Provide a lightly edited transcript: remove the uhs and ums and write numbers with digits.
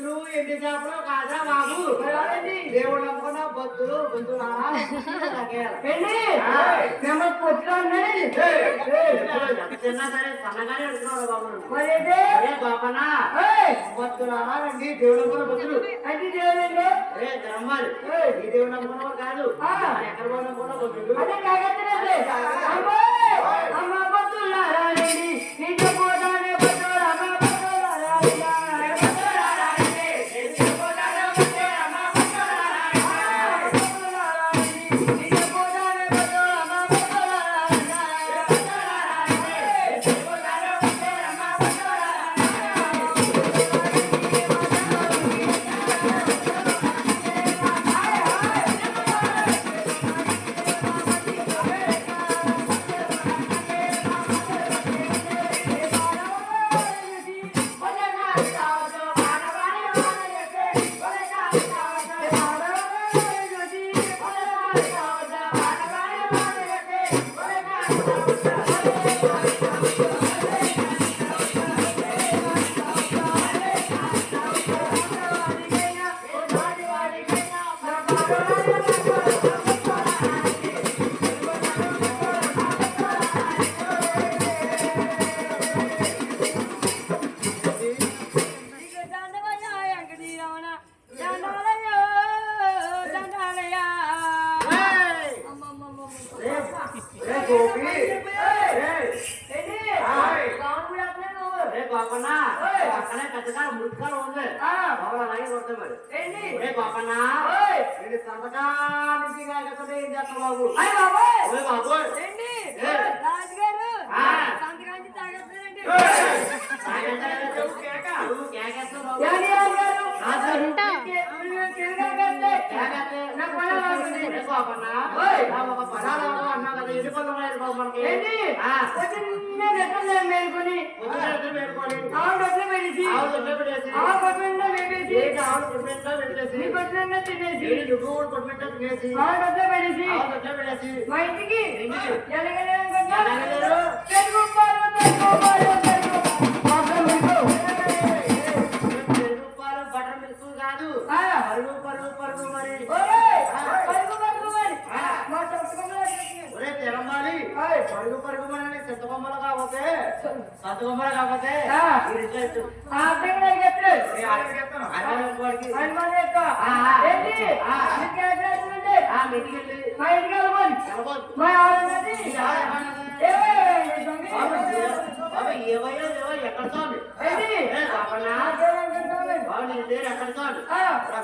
బొత్తులు ఎండి చేపలు కాదా బాబు దేవుడు నమ్ముకున్న బొత్తులు బొత్తులు మిమ్మల్ని పొత్తులు ఉన్నాయి చిన్న సరే సన్నగానే అడుగుతున్నాడు బాబు మరి బాపనా బొత్తులు అనాలండి దేవుడు నమ్ముకున్న బొత్తులు అంటే దేవుడు నమ్మాలి ఈ దేవుడు నమ్ముకున్నవారు కాదు ఎక్కడ నమ్ముకున్న బొత్తులు అదే కాగత్తులే అమ్మ పొత్తులారా నీకు పోతానే పొత్తులు అమ్మ పొత్తులారా బాపన్నా అక్కడే పెద్దగా మురికాలు ఉంది అలాగే కొడతాయి మరి బాపన్నా సంతకానికి కాకపోతే ఏం చేస్తావు బాబు బాబు రాజుగారు సంతకానికి తాగట్లేదండి మా ఇంటికి పరుగు పరుగు మనని సంతబొమ్మలు కాకపోతే సంతబొమ్మలు కాకపోతే ఏవయ్యో ఎక్కడ స్వామి ఎక్కడ స్వామి